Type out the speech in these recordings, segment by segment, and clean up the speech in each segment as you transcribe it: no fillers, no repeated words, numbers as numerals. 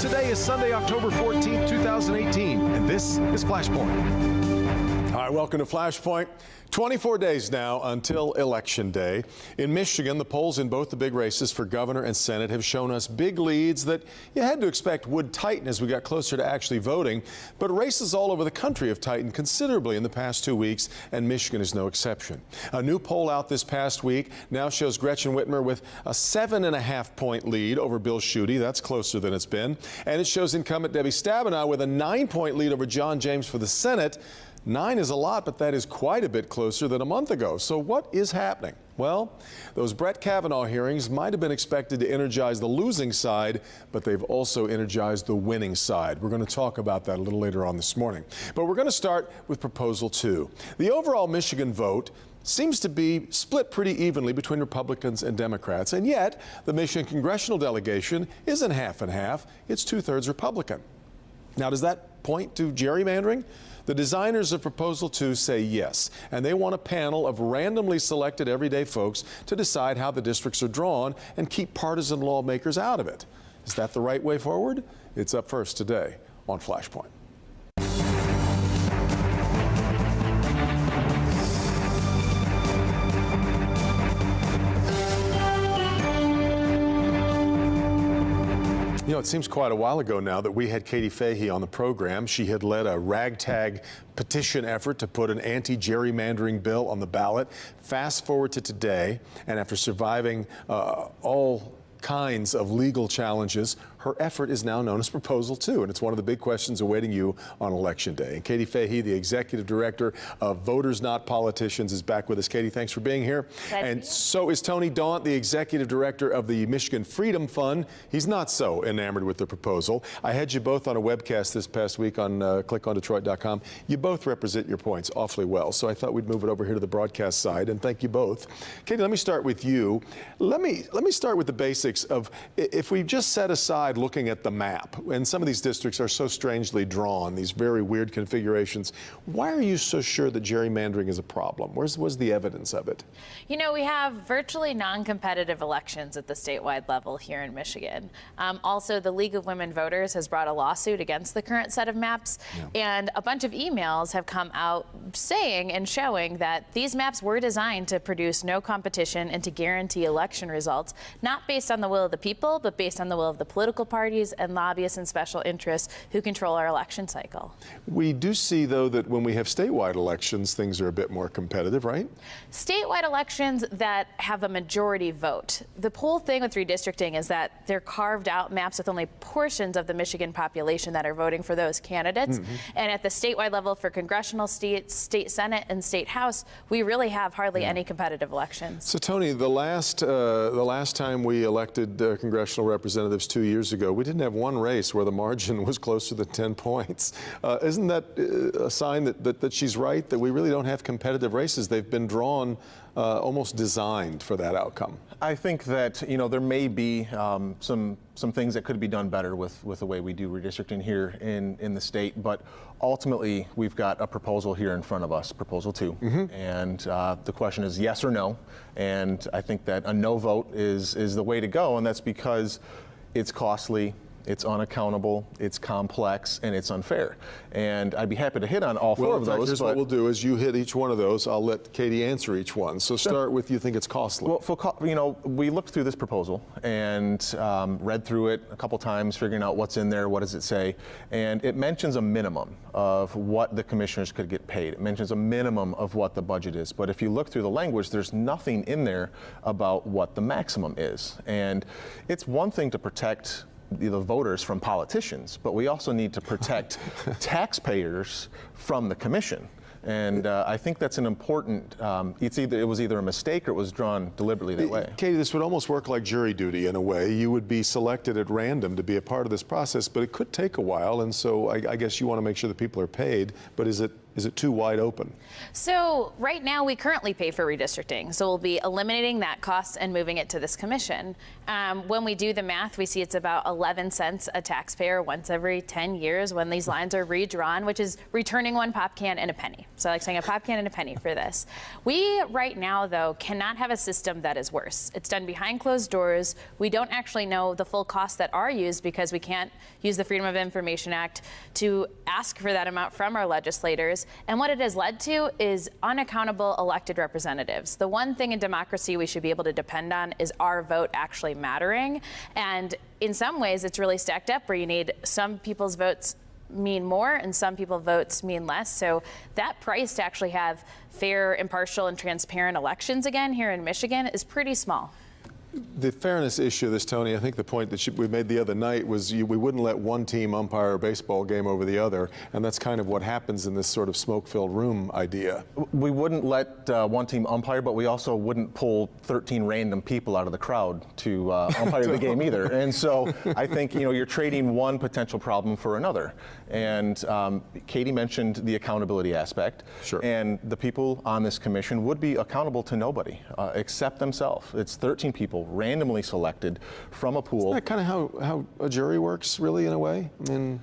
Today is Sunday, October 14th, 2018, and this is Flashpoint. All right, welcome to Flashpoint. 24 days now until Election Day. In Michigan, the polls in both the big races for governor and Senate have shown us big leads that you had to expect would tighten as we got closer to actually voting. But races all over the country have tightened considerably in the past 2 weeks, and Michigan is no exception. A new poll out this past week now shows Gretchen Whitmer with a 7.5-point lead over Bill Schuette. That's closer than it's been. And it shows incumbent Debbie Stabenow with a 9-point lead over John James for the Senate. 9 is a lot, but that is quite a bit closer than a month ago. So what is happening? Well, those Brett Kavanaugh hearings might have been expected to energize the losing side, but they've also energized the winning side. We're going to talk about that a little later on this morning. But we're going to start with Proposal 2. The overall Michigan vote seems to be split pretty evenly between Republicans and Democrats, and yet the Michigan congressional delegation isn't half and half. It's 2/3 Republican. Now, does that point to gerrymandering? The designers of Proposal 2 say yes, and they want a panel of randomly selected everyday folks to decide how the districts are drawn and keep partisan lawmakers out of it. Is that the right way forward? It's up first today on Flashpoint. You know, it seems quite a while ago now that we had Katie Fahey on the program. She had led a ragtag petition effort to put an anti-gerrymandering bill on the ballot. Fast forward to today, and after surviving all kinds of legal challenges, her effort is now known as Proposal 2, and it's one of the big questions awaiting you on Election Day. And Katie Fahey, the executive director of Voters Not Politicians, is back with us. Katie, thanks for being here. And so is Tony Daunt, the executive director of the Michigan Freedom Fund. He's not so enamored with the proposal. I had you both on a webcast this past week on clickondetroit.com. You both represent your points awfully well, so I thought we'd move it over here to the broadcast side, and thank you both. Katie, let me start with you. Let me start with the basics of, if we just set aside looking at the map, and some of these districts are so strangely drawn, these very weird configurations, why are you so sure that gerrymandering is a problem? Where's the evidence of it? You know, we have virtually non-competitive elections at the statewide level here in Michigan. Also, the League of Women Voters has brought a lawsuit against the current set of maps, and a bunch of emails have come out saying and showing that these maps were designed to produce no competition and to guarantee election results, not based on the will of the people, but based on the will of the political parties and lobbyists and special interests who control our election cycle. We do see, though, that when we have statewide elections, things are a bit more competitive, right? Statewide elections that have a majority vote. The whole thing with redistricting is that they're carved out maps with only portions of the Michigan population that are voting for those candidates. And at the statewide level for congressional seats, state Senate and state House, we really have hardly any competitive elections. So, Tony, the last time we elected congressional representatives 2 years ago, we didn't have one race where the margin was closer than 10 points. Isn't that a sign that she's right, that we really don't have competitive races? They've been drawn almost designed for that outcome. I think that, you know, there may be some things that could be done better with the way we do redistricting here in the state, but ultimately we've got a proposal here in front of us, Proposal 2, and the question is yes or no, and I think that a no vote is the way to go, and that's because it's costly, it's unaccountable, it's complex, and it's unfair. And I'd be happy to hit on all four of those. Here's what we'll do is you hit each one of those. I'll let Katie answer each one. So start with, you think it's costly. Well, you know, we looked through this proposal and read through it a couple times, figuring out what's in there, what does it say, and it mentions a minimum of what the commissioners could get paid. It mentions a minimum of what the budget is. But if you look through the language, there's nothing in there about what the maximum is. And it's one thing to protect the voters from politicians, but we also need to protect taxpayers from the commission. And I think that's an important, it was either a mistake or it was drawn deliberately that way. Katie, this would almost work like jury duty in a way. You would be selected at random to be a part of this process, but it could take a while, and so I guess you want to make sure that people are paid, but is it is it too wide open? So right now we currently pay for redistricting. So we'll be eliminating that cost and moving it to this commission. When we do the math, we see it's about 11 cents a taxpayer once every 10 years when these lines are redrawn, which is returning one pop can and a penny. So like saying a pop can and a penny for this. We right now, though, cannot have a system that is worse. It's done behind closed doors. We don't actually know the full costs that are used because we can't use the Freedom of Information Act to ask for that amount from our legislators. And what it has led to is unaccountable elected representatives. The one thing in democracy we should be able to depend on is our vote actually mattering. And in some ways, it's really stacked up where you need some people's votes mean more and some people's votes mean less. So that price to actually have fair, impartial, and transparent elections again here in Michigan is pretty small. The fairness issue of this, Tony, I think the point that we made the other night was we wouldn't let one team umpire a baseball game over the other, and that's kind of what happens in this sort of smoke-filled room idea. We wouldn't let one team umpire, but we also wouldn't pull 13 random people out of the crowd to umpire the game either. And so I think, you're trading one potential problem for another. And Katie mentioned the accountability aspect. Sure. And the people on this commission would be accountable to nobody except themselves. It's 13 people randomly selected from a pool. Isn't that kind of how a jury works, really, in a way? I mean,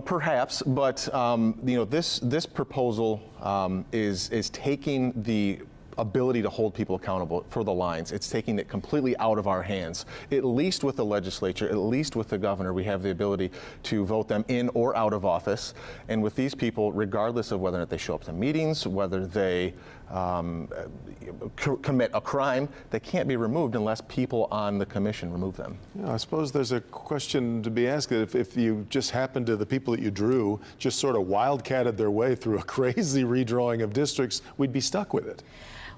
perhaps, but this proposal is taking the ability to hold people accountable for the lines. It's taking it completely out of our hands. At least with the legislature, at least with the governor, we have the ability to vote them in or out of office. And with these people, regardless of whether or not they show up to meetings, whether they commit a crime, they can't be removed unless people on the commission remove them. Yeah, I suppose there's a question to be asked that if you just happened to the people that you drew just sort of wildcatted their way through a crazy redrawing of districts, we'd be stuck with it.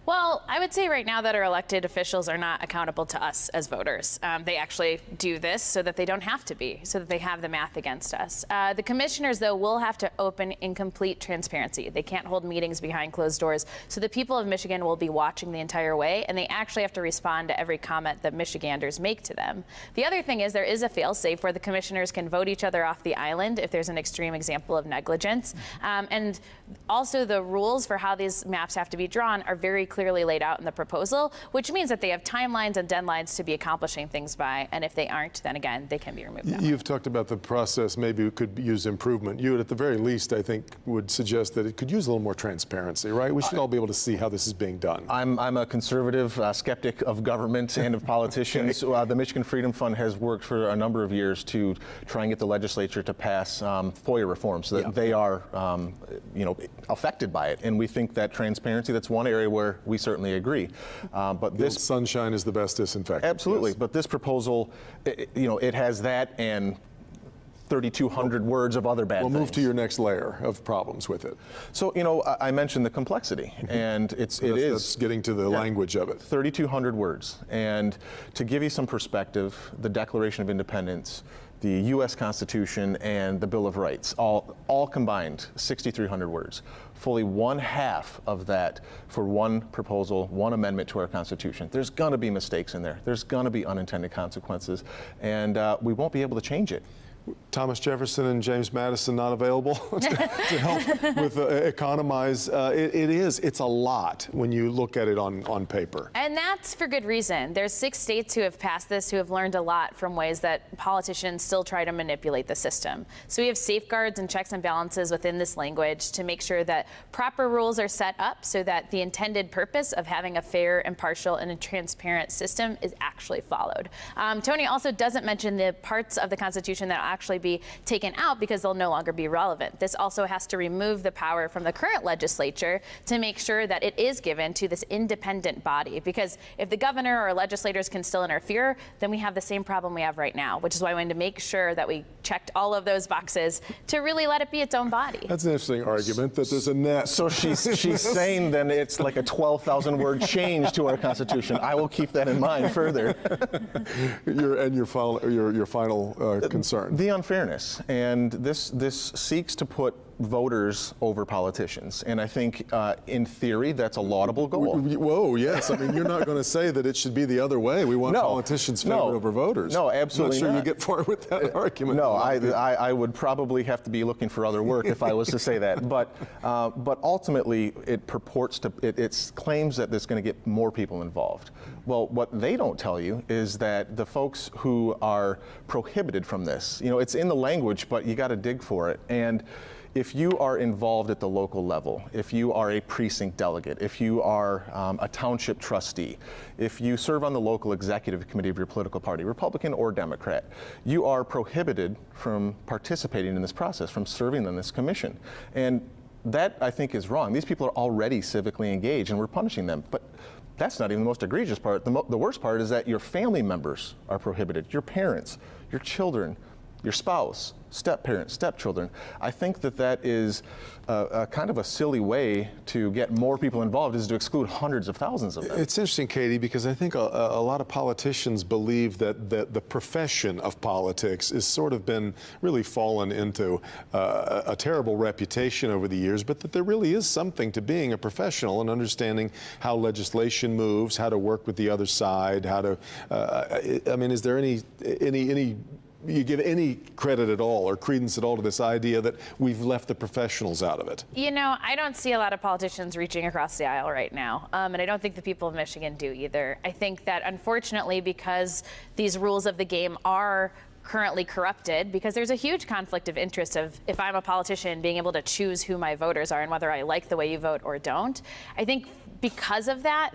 Well, I would say right now that our elected officials are not accountable to us as voters. They actually do this so that they don't have to be, so that they have the math against us. The commissioners, though, will have to open in complete transparency. They can't hold meetings behind closed doors. So the people of Michigan will be watching the entire way, and they actually have to respond to every comment that Michiganders make to them. The other thing is there is a fail-safe where the commissioners can vote each other off the island if there's an extreme example of negligence. And also the rules for how these maps have to be drawn are very clearly laid out in the proposal, which means that they have timelines and deadlines to be accomplishing things by, and if they aren't, then again, they can be removed. You've talked about the process maybe could use improvement. You, at the very least, I think, would suggest that it could use a little more transparency, right? We should all be able to see how this is being done. I'm a conservative skeptic of government and of politicians. The Michigan Freedom Fund has worked for a number of years to try and get the legislature to pass FOIA reforms so that they are, affected by it. And we think that transparency, that's one area where we certainly agree. But this sunshine is the best disinfectant. Absolutely. Yes. But this proposal, it has that and 3,200 words of other bad things. We'll move to your next layer of problems with it. So, I mentioned the complexity, and that's getting to the language of it. 3,200 words. And to give you some perspective, the Declaration of Independence, the U.S. Constitution, and the Bill of Rights, all combined, 6,300 words. Fully one half of that for one proposal, one amendment to our Constitution. There's going to be mistakes in there. There's going to be unintended consequences, and we won't be able to change it. Thomas Jefferson and James Madison not available to help with economize. It's a lot when you look at it on paper. And that's for good reason. There's 6 states who have passed this who have learned a lot from ways that politicians still try to manipulate the system. So we have safeguards and checks and balances within this language to make sure that proper rules are set up so that the intended purpose of having a fair, impartial, and a transparent system is actually followed. Tony also doesn't mention the parts of the Constitution that actually be taken out because they'll no longer be relevant. This also has to remove the power from the current legislature to make sure that it is given to this independent body. Because if the governor or legislators can still interfere, then we have the same problem we have right now, which is why we wanted to make sure that we checked all of those boxes to really let it be its own body. That's an interesting argument that there's a net. So she's saying then it's like a 12,000 word change to our Constitution. I will keep that in mind further. Your final concern. The unfairness, and this seeks to put voters over politicians. And I think in theory, that's a laudable goal. Whoa, yes. I mean, you're not going to say that it should be the other way. We want politicians favored over voters. No, absolutely not. I'm not sure you get far with that argument. No, I would probably have to be looking for other work if I was to say that. But ultimately, it purports to, it claims that there's going to get more people involved. Well, what they don't tell you is that the folks who are prohibited from this, you know, it's in the language, but you got to dig for it. And if you are involved at the local level, if you are a precinct delegate, if you are a township trustee, if you serve on the local executive committee of your political party, Republican or Democrat, you are prohibited from participating in this process, from serving on this commission. And that, I think, is wrong. These people are already civically engaged, and we're punishing them. But that's not even the most egregious part. The worst part is that your family members are prohibited, your parents, your children, your spouse, step-parents, stepchildren. I think that that is a kind of a silly way to get more people involved, is to exclude hundreds of thousands of them. It's interesting, Katie, because I think a lot of politicians believe that the profession of politics has sort of been really fallen into a terrible reputation over the years, but that there really is something to being a professional and understanding how legislation moves, how to work with the other side, how to, I mean, is there any you give any credit at all or credence at all to this idea that we've left the professionals out of it? You know, I don't see a lot of politicians reaching across the aisle right now, and I don't think the people of Michigan do either. I think that unfortunately, because these rules of the game are currently corrupted, because there's a huge conflict of interest of, if I'm a politician, being able to choose who my voters are and whether I like the way you vote or don't. I think because of that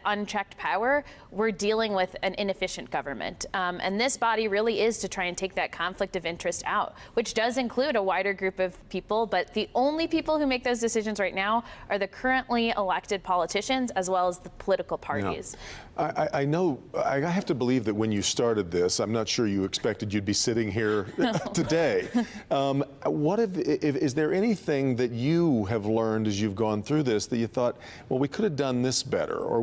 unchecked power, we're dealing with an inefficient government. And this body really is to try and take that conflict of interest out, which does include a wider group of people. But the only people who make those decisions right now are the currently elected politicians, as well as the political parties. Yeah. I know, I have to believe that when you started this, I'm not sure you expected you'd be sitting here today. Is there anything that you have learned as you've gone through this that you thought, well, we could have done this better, or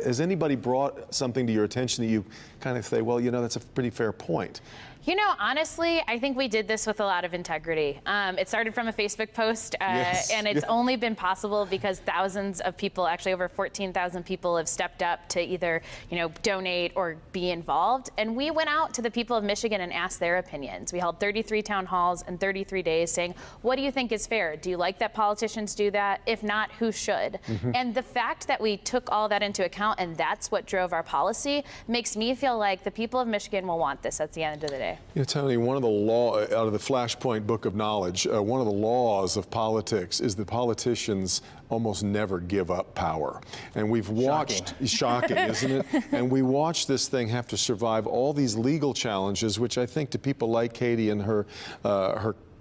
has anybody brought something to your attention that you kind of say, well, you know, that's a pretty fair point? You know, honestly, I think we did this with a lot of integrity. It started from a Facebook post, and it's only been possible because thousands of people, actually over 14,000 people, have stepped up to either, you know, donate or be involved. And we went out to the people of Michigan and asked their opinions. We held 33 town halls in 33 days saying, what do you think is fair? Do you like that politicians do that? If not, who should? And the fact that we took all that into account and that's what drove our policy makes me feel like the people of Michigan will want this at the end of the day. You know, Tony, one of the out of the Flashpoint Book of Knowledge, one of the laws of politics is that politicians almost never give up power. And we've watched, shocking, isn't it? And we watched this thing have to survive all these legal challenges, which I think to people like Katie and her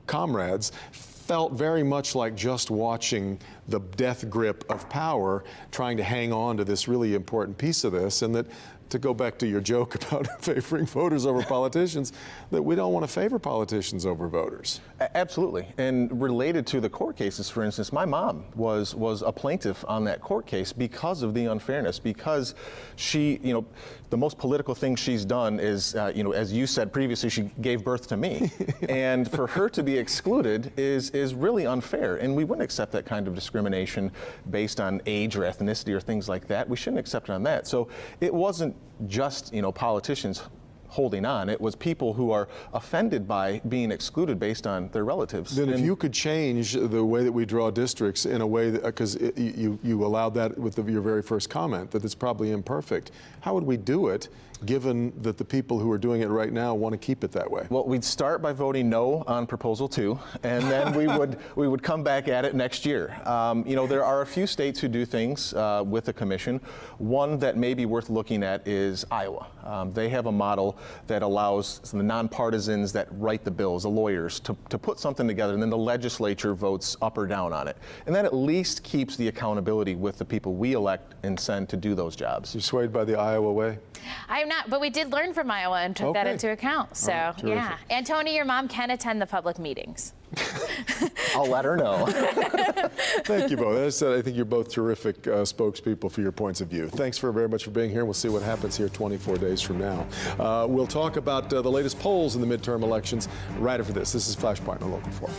comrades felt very much like just watching the death grip of power, trying to hang on to this really important piece of this. And that, to go back to your joke about favoring voters over politicians, that we don't want to favor politicians over voters. Absolutely. And related to the court cases, for instance, my mom was a plaintiff on that court case because of the unfairness, because she, you know, the most political thing she's done is, you know, as you said previously, she gave birth to me. And for her to be excluded is really unfair. And we wouldn't accept that kind of discrimination based on age or ethnicity or things like that. We shouldn't accept it on that. So it wasn't just, you know, politicians holding on. It was people who are offended by being excluded based on their relatives. Then if you could change the way that we draw districts in a way that, because you allowed that with your very first comment, that it's probably imperfect, how would we do it, given that the people who are doing it right now want to keep it that way? Well, we'd start by voting no on Proposal 2, and then we would come back at it next year. You know, there are a few states who do things with the commission. One that may be worth looking at is Iowa. They have a model that allows the nonpartisans that write the bills, the lawyers, to put something together, and then the legislature votes up or down on it. And that at least keeps the accountability with the people we elect and send to do those jobs. You're swayed by the Iowa way? I'm not, but we did learn from Iowa and took that into account. So, yeah. And Tony, your mom can attend the public meetings. I'll let her know. Thank you both. As I said, I think you're both terrific spokespeople for your points of view. Thanks very much for being here. We'll see what happens here 24 days from now. We'll talk about the latest polls in the midterm elections right after this. This is Flashpoint on Local 4.